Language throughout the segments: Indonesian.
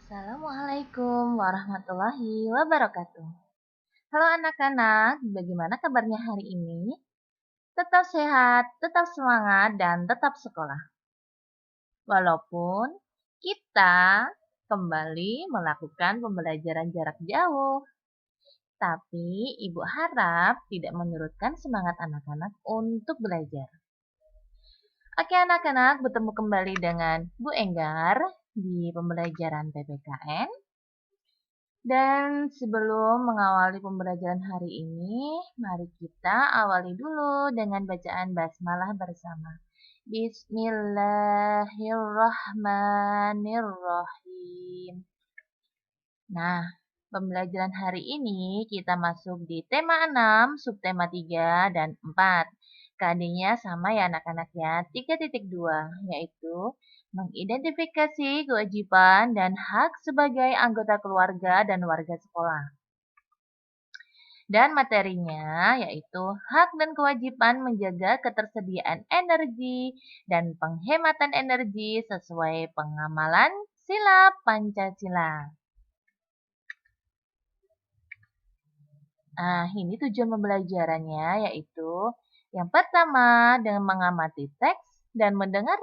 Assalamualaikum warahmatullahi wabarakatuh. Halo anak-anak, bagaimana kabarnya hari ini? Tetap sehat, tetap semangat, dan tetap sekolah. Walaupun kita kembali melakukan pembelajaran jarak jauh, tapi Ibu harap tidak menyurutkan semangat anak-anak untuk belajar. Oke anak-anak, bertemu kembali dengan Bu Enggar di pembelajaran PPKN. Dan sebelum mengawali pembelajaran hari ini, mari kita awali dulu dengan bacaan basmalah bersama. Bismillahirrahmanirrahim. Nah, pembelajaran hari ini kita masuk di tema 6, subtema 3 dan 4. KD-nya sama ya anak-anak ya, 3.2, yaitu mengidentifikasi kewajiban dan hak sebagai anggota keluarga dan warga sekolah. Dan materinya yaitu hak dan kewajiban menjaga ketersediaan energi dan penghematan energi sesuai pengamalan sila Pancasila. Nah, ini tujuan pembelajarannya yaitu yang pertama dengan mengamati teks dan mendengar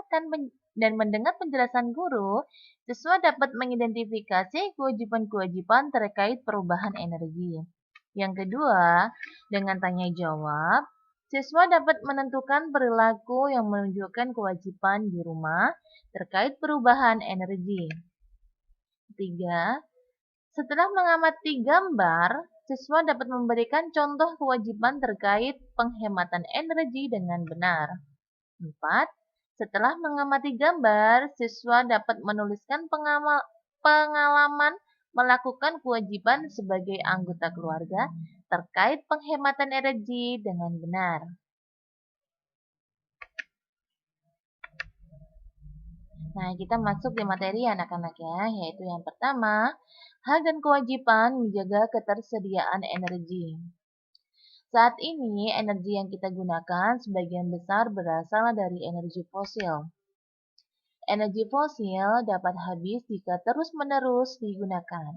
penjelasan guru, siswa dapat mengidentifikasi kewajiban-kewajiban terkait perubahan energi. Yang kedua, dengan tanya jawab, siswa dapat menentukan perilaku yang menunjukkan kewajiban di rumah terkait perubahan energi. Ketiga, setelah mengamati gambar, siswa dapat memberikan contoh kewajiban terkait penghematan energi dengan benar. 4. Setelah mengamati gambar, siswa dapat menuliskan pengalaman melakukan kewajiban sebagai anggota keluarga terkait penghematan energi dengan benar. Nah, kita masuk di materi anak-anak ya, yaitu yang pertama, hak dan kewajiban menjaga ketersediaan energi. Saat ini, energi yang kita gunakan sebagian besar berasal dari energi fosil. Energi fosil dapat habis jika terus-menerus digunakan.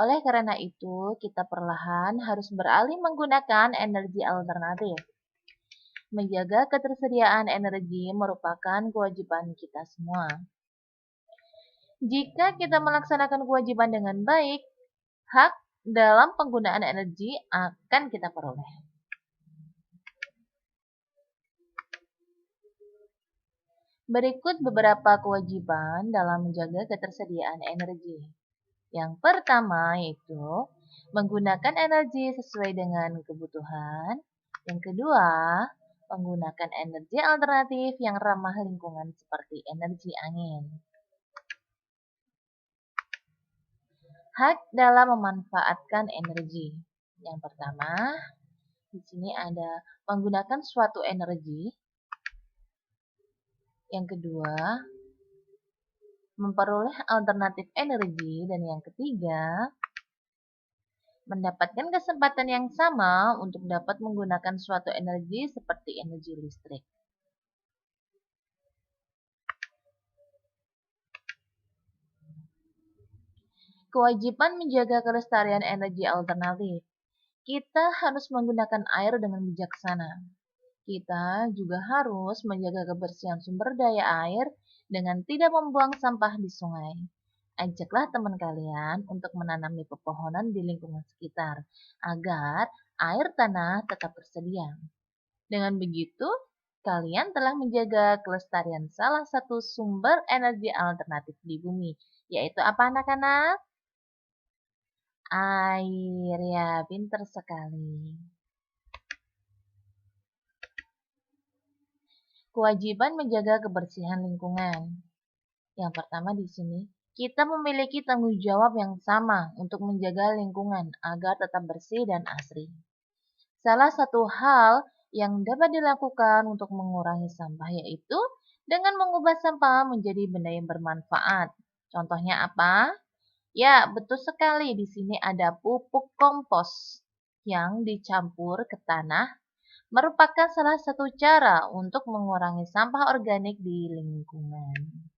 Oleh karena itu, kita perlahan harus beralih menggunakan energi alternatif. Menjaga ketersediaan energi merupakan kewajiban kita semua. Jika kita melaksanakan kewajiban dengan baik, hak dalam penggunaan energi akan kita peroleh. Berikut beberapa kewajiban dalam menjaga ketersediaan energi. Yang pertama yaitu menggunakan energi sesuai dengan kebutuhan. Yang kedua, menggunakan energi alternatif yang ramah lingkungan seperti energi angin. Hak dalam memanfaatkan energi. Yang pertama, di sini ada menggunakan suatu energi. Yang kedua, memperoleh alternatif energi. Dan yang ketiga, mendapatkan kesempatan yang sama untuk dapat menggunakan suatu energi seperti energi listrik. Kewajiban menjaga kelestarian energi alternatif. Kita harus menggunakan air dengan bijaksana. Kita juga harus menjaga kebersihan sumber daya air dengan tidak membuang sampah di sungai. Ajaklah teman kalian untuk menanami pepohonan di lingkungan sekitar agar air tanah tetap tersedia. Dengan begitu, kalian telah menjaga kelestarian salah satu sumber energi alternatif di bumi, yaitu apa anak-anak? Air, ya, pinter sekali. Kewajiban menjaga kebersihan lingkungan. Yang pertama di sini, kita memiliki tanggung jawab yang sama untuk menjaga lingkungan agar tetap bersih dan asri. Salah satu hal yang dapat dilakukan untuk mengurangi sampah yaitu dengan mengubah sampah menjadi benda yang bermanfaat. Contohnya apa? Ya, betul sekali. Di sini ada pupuk kompos yang dicampur ke tanah merupakan salah satu cara untuk mengurangi sampah organik di lingkungan.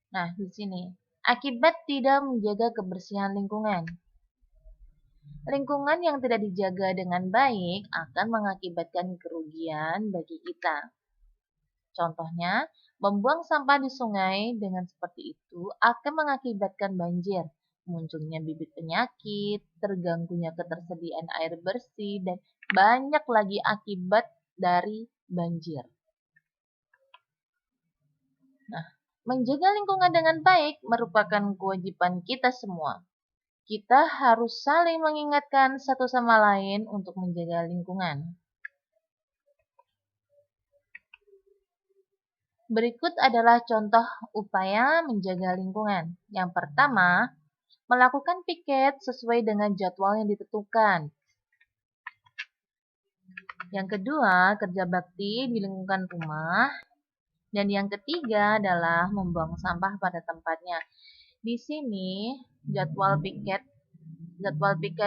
Nah, di sini. Akibat tidak menjaga kebersihan lingkungan. Lingkungan yang tidak dijaga dengan baik akan mengakibatkan kerugian bagi kita. Contohnya, membuang sampah di sungai dengan seperti itu akan mengakibatkan banjir, munculnya bibit penyakit, terganggunya ketersediaan air bersih, dan banyak lagi akibat dari banjir. Nah, menjaga lingkungan dengan baik merupakan kewajiban kita semua. Kita harus saling mengingatkan satu sama lain untuk menjaga lingkungan. Berikut adalah contoh upaya menjaga lingkungan. Yang pertama, melakukan piket sesuai dengan jadwal yang ditentukan. Yang kedua, kerja bakti di lingkungan rumah. Dan yang ketiga adalah membuang sampah pada tempatnya. Di sini jadwal piket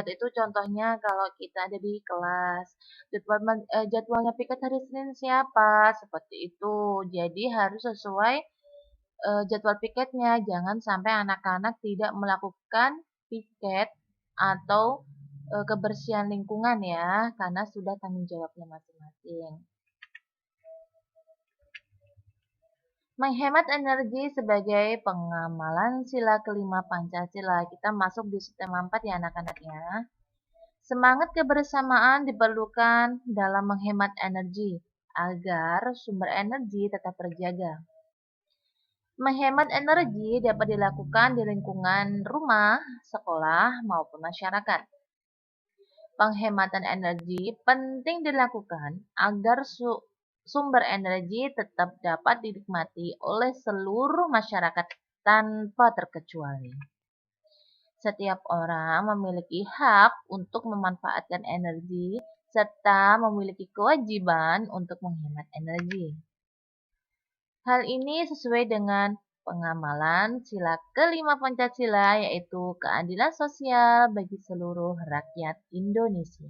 itu contohnya kalau kita ada di kelas. Jadwalnya piket hari Senin siapa? Seperti itu. Jadi harus sesuai jadwal piketnya. Jangan sampai anak-anak tidak melakukan piket atau kebersihan lingkungan ya, karena sudah tanggung jawabnya masing-masing. Menghemat energi sebagai pengamalan sila kelima Pancasila. Kita masuk di sistem 4 ya anak-anak ya. Semangat kebersamaan diperlukan dalam menghemat energi agar sumber energi tetap terjaga. Menghemat energi dapat dilakukan di lingkungan rumah, sekolah, maupun masyarakat. Penghematan energi penting dilakukan agar sumber energi tetap dapat dinikmati oleh seluruh masyarakat tanpa terkecuali. Setiap orang memiliki hak untuk memanfaatkan energi serta memiliki kewajiban untuk menghemat energi. Hal ini sesuai dengan pengamalan sila kelima Pancasila, yaitu keadilan sosial bagi seluruh rakyat Indonesia.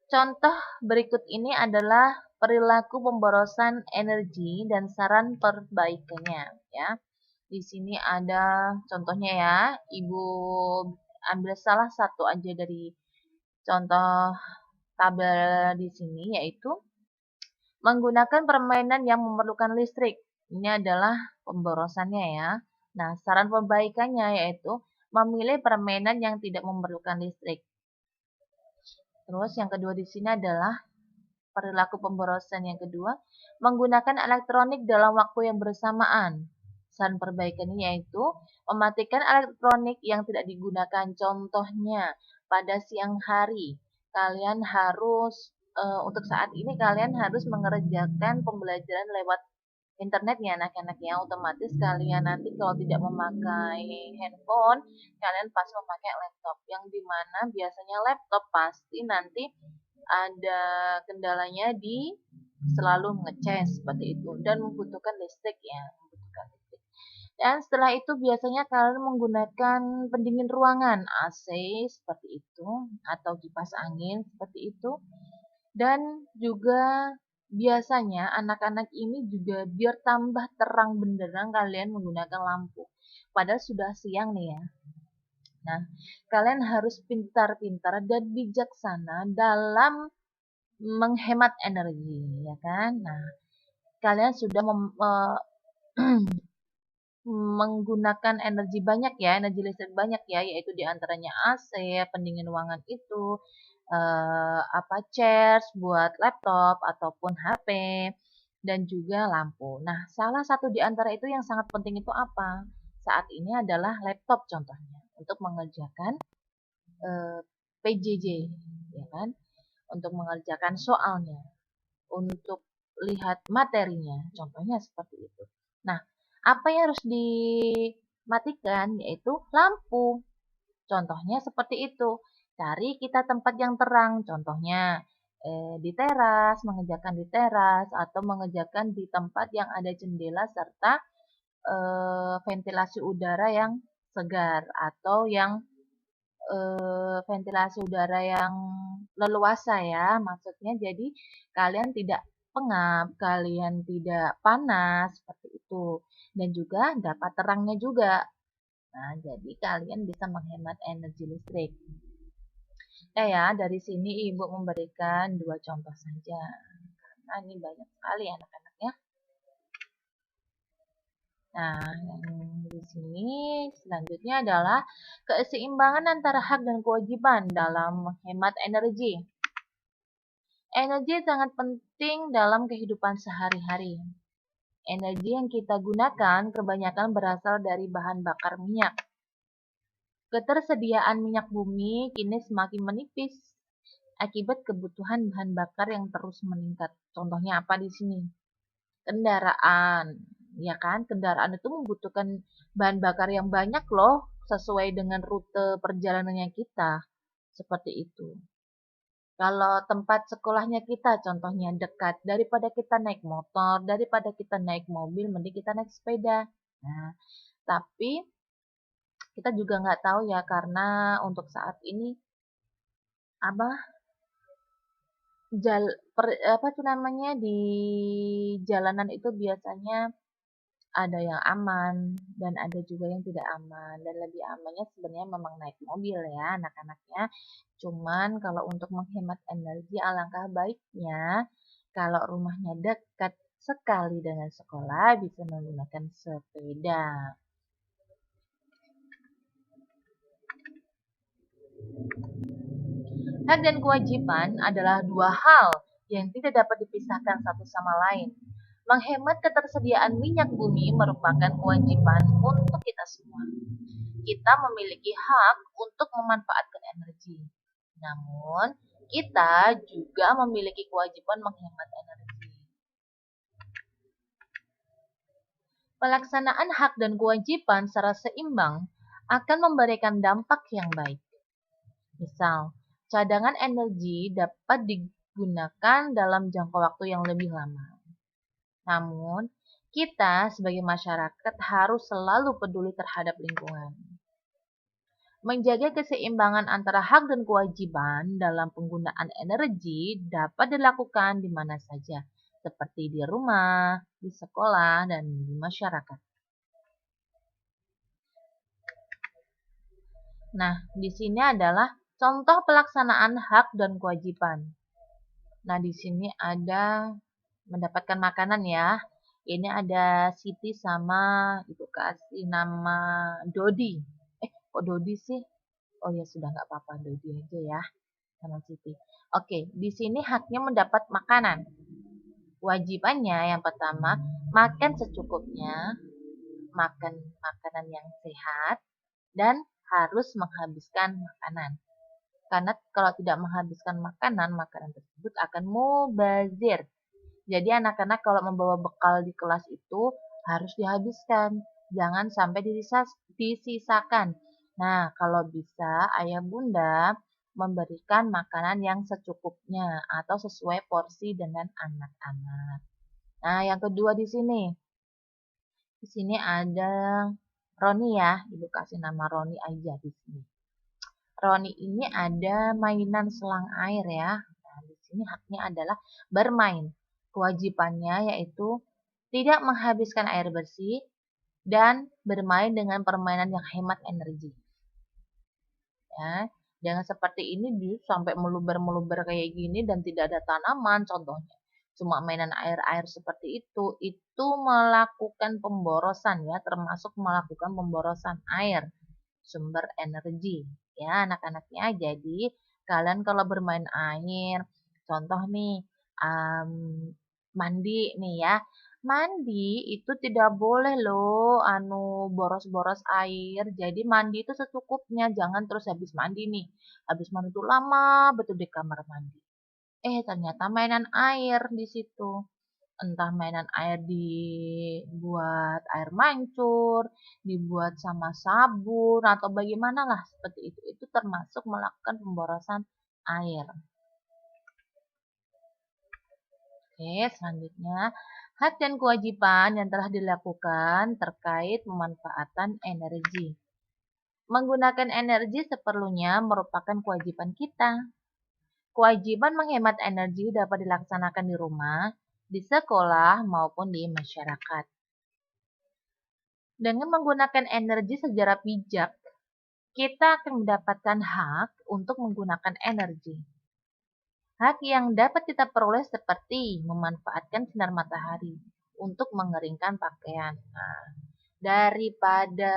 Contoh berikut ini adalah perilaku pemborosan energi dan saran perbaikannya ya. Di sini ada contohnya ya. Ibu ambil salah satu aja dari contoh tabel di sini, yaitu menggunakan permainan yang memerlukan listrik. Ini adalah pemborosannya ya. Nah, saran perbaikannya yaitu memilih permainan yang tidak memerlukan listrik. Terus yang kedua di sini adalah perilaku pemborosan yang kedua, menggunakan elektronik dalam waktu yang bersamaan. Saran perbaikannya yaitu mematikan elektronik yang tidak digunakan. Contohnya, pada siang hari, kalian harus untuk saat ini kalian harus mengerjakan pembelajaran lewat internet ya anak-anak ya. Otomatis kalian nanti kalau tidak memakai handphone, kalian pasti memakai laptop. Yang dimana biasanya laptop pasti nanti ada kendalanya di selalu ngecas seperti itu dan membutuhkan listrik ya, membutuhkan listrik. Dan setelah itu biasanya kalian menggunakan pendingin ruangan AC seperti itu atau kipas angin seperti itu. Dan juga biasanya anak-anak ini juga biar tambah terang benderang kalian menggunakan lampu. Padahal sudah siang nih ya. Nah, kalian harus pintar-pintar dan bijaksana dalam menghemat energi, ya kan? Nah, kalian sudah menggunakan energi banyak ya, energi listrik banyak ya, yaitu diantaranya AC, pendingin ruangan itu, charge buat laptop ataupun HP, dan juga lampu. Nah, salah satu di antara itu yang sangat penting itu apa? Saat ini adalah laptop contohnya, untuk mengerjakan PJJ, ya kan? Untuk mengerjakan soalnya, untuk lihat materinya, contohnya seperti itu. Nah, apa yang harus dimatikan yaitu lampu. Contohnya seperti itu. Cari kita tempat yang terang, contohnya di teras, mengerjakan di teras atau mengerjakan di tempat yang ada jendela serta ventilasi udara yang segar atau yang ventilasi udara yang leluasa ya, maksudnya jadi kalian tidak pengap, kalian tidak panas, seperti itu. Dan juga dapat terangnya juga. Nah, jadi kalian bisa menghemat energi listrik. Nah ya, dari sini Ibu memberikan dua contoh saja. Karena ini banyak sekali anak-anak ya. Nah, yang di sini selanjutnya adalah keseimbangan antara hak dan kewajiban dalam menghemat energi. Energi sangat penting dalam kehidupan sehari-hari. Energi yang kita gunakan kebanyakan berasal dari bahan bakar minyak. Ketersediaan minyak bumi kini semakin menipis akibat kebutuhan bahan bakar yang terus meningkat. Contohnya apa di sini? Kendaraan, ya kan? Kendaraan itu membutuhkan bahan bakar yang banyak loh, sesuai dengan rute perjalanannya kita. Seperti itu. Kalau tempat sekolahnya kita contohnya dekat, daripada kita naik motor, daripada kita naik mobil, mending kita naik sepeda. Nah, tapi kita juga nggak tahu ya karena untuk saat ini apa apa tuh namanya di jalanan itu biasanya ada yang aman dan ada juga yang tidak aman dan lebih amannya sebenarnya memang naik mobil ya anak-anaknya. Cuman kalau untuk menghemat energi alangkah baiknya kalau rumahnya dekat sekali dengan sekolah bisa menggunakan sepeda. Hak dan kewajiban adalah dua hal yang tidak dapat dipisahkan satu sama lain. Menghemat ketersediaan minyak bumi merupakan kewajiban untuk kita semua. Kita memiliki hak untuk memanfaatkan energi. Namun, kita juga memiliki kewajiban menghemat energi. Pelaksanaan hak dan kewajiban secara seimbang akan memberikan dampak yang baik. Misal, cadangan energi dapat digunakan dalam jangka waktu yang lebih lama. Namun, kita sebagai masyarakat harus selalu peduli terhadap lingkungan. Menjaga keseimbangan antara hak dan kewajiban dalam penggunaan energi dapat dilakukan di mana saja, seperti di rumah, di sekolah, dan di masyarakat. Nah, di sini adalah contoh pelaksanaan hak dan kewajiban. Nah, di sini ada mendapatkan makanan ya. Ini ada Siti sama Ibu kasih nama Dodi. Kok Dodi sih? Oh ya sudah nggak apa-apa Dodi aja ya sama Siti. Oke, di sini haknya mendapat makanan. Wajibannya yang pertama, makan secukupnya, makan makanan yang sehat, dan harus menghabiskan makanan. Karena kalau tidak menghabiskan makanan, makanan tersebut akan mubazir. Jadi anak-anak kalau membawa bekal di kelas itu harus dihabiskan. Jangan sampai disisakan. Nah, kalau bisa ayah bunda memberikan makanan yang secukupnya atau sesuai porsi dengan anak-anak. Nah, yang kedua di sini. Di sini ada Roni ya. Ibu kasih nama Roni aja di sini. Roni ini ada mainan selang air ya. Nah, di sini haknya adalah bermain. Kewajibannya yaitu tidak menghabiskan air bersih dan bermain dengan permainan yang hemat energi. Ya, jangan seperti ini sampai meluber-meluber kayak gini dan tidak ada tanaman contohnya. Cuma mainan air-air seperti itu melakukan pemborosan ya, termasuk melakukan pemborosan air, sumber energi ya anak-anaknya. Jadi kalian kalau bermain air, contoh nih mandi nih ya. Mandi itu tidak boleh loh boros-boros air. Jadi mandi itu secukupnya, jangan terus habis mandi nih. Habis mandi itu lama betul di kamar mandi. Ternyata mainan air di situ. Entah mainan air dibuat air mancur, dibuat sama sabun atau bagaimana lah seperti itu. Itu termasuk melakukan pemborosan air. Oke, selanjutnya hak dan kewajiban yang telah dilakukan terkait pemanfaatan energi. Menggunakan energi seperlunya merupakan kewajiban kita. Kewajiban menghemat energi dapat dilaksanakan di rumah, di sekolah, maupun di masyarakat. Dengan menggunakan energi secara bijak, kita akan mendapatkan hak untuk menggunakan energi. Hak yang dapat kita peroleh seperti memanfaatkan sinar matahari untuk mengeringkan pakaian. Nah, daripada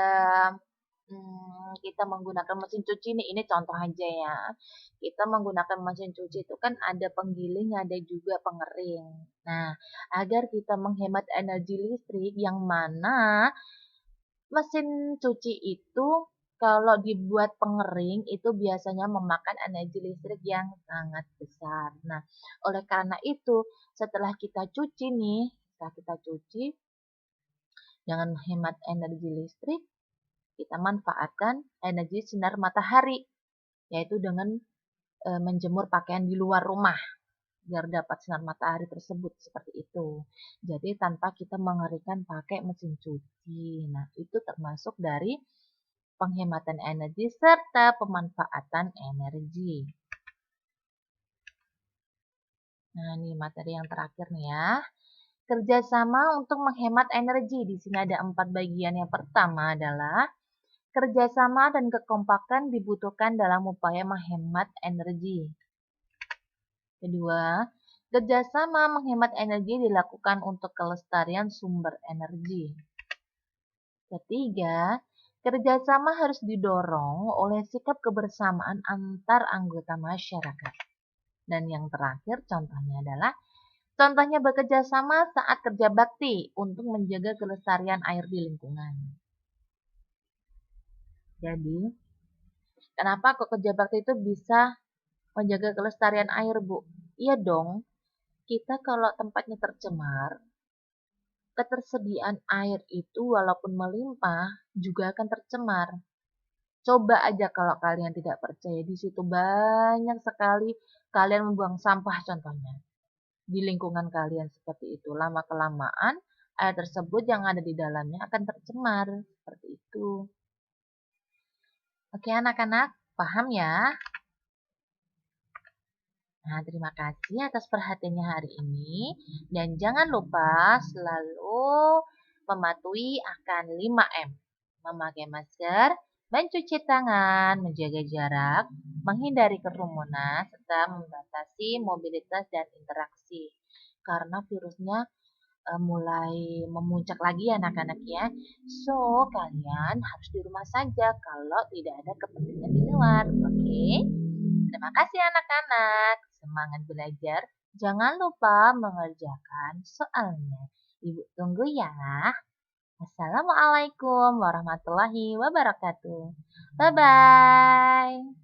kita menggunakan mesin cuci nih, ini contoh aja ya. Kita menggunakan mesin cuci itu kan ada penggiling, ada juga pengering. Nah, agar kita menghemat energi listrik yang mana mesin cuci itu kalau dibuat pengering itu biasanya memakan energi listrik yang sangat besar. Nah, oleh karena itu setelah kita cuci nih, setelah kita cuci dengan menghemat energi listrik, kita manfaatkan energi sinar matahari, yaitu dengan menjemur pakaian di luar rumah biar dapat sinar matahari tersebut seperti itu. Jadi tanpa kita mengeringkan pakai mesin cuci. Nah, itu termasuk dari penghematan energi serta pemanfaatan energi. Nah, ini materi yang terakhir nih ya. Kerjasama untuk menghemat energi. Di sini ada 4 bagian. Yang pertama adalah kerjasama dan kekompakan dibutuhkan dalam upaya menghemat energi. Kedua, kerjasama menghemat energi dilakukan untuk kelestarian sumber energi. Ketiga, kerjasama harus didorong oleh sikap kebersamaan antar anggota masyarakat. Dan yang terakhir contohnya bekerja sama saat kerja bakti untuk menjaga kelestarian air di lingkungan. Jadi, kenapa kok kerja bakti itu bisa menjaga kelestarian air, Bu? Iya dong, kita kalau tempatnya tercemar, ketersediaan air itu walaupun melimpah juga akan tercemar. Coba aja kalau kalian tidak percaya, di situ banyak sekali kalian membuang sampah contohnya. Di lingkungan kalian seperti itu, lama-kelamaan air tersebut yang ada di dalamnya akan tercemar. Seperti itu. Oke anak-anak, paham ya? Nah, terima kasih atas perhatiannya hari ini. Dan jangan lupa selalu mematuhi akan 5M. Memakai masker, mencuci tangan, menjaga jarak, menghindari kerumunan, serta membatasi mobilitas dan interaksi. Karena virusnya mulai memuncak lagi ya anak-anak ya. So, kalian harus di rumah saja kalau tidak ada kepentingan di luar. Oke? Terima kasih anak-anak. Semangat belajar. Jangan lupa mengerjakan soalnya. Ibu tunggu ya. Assalamualaikum warahmatullahi wabarakatuh. Bye-bye.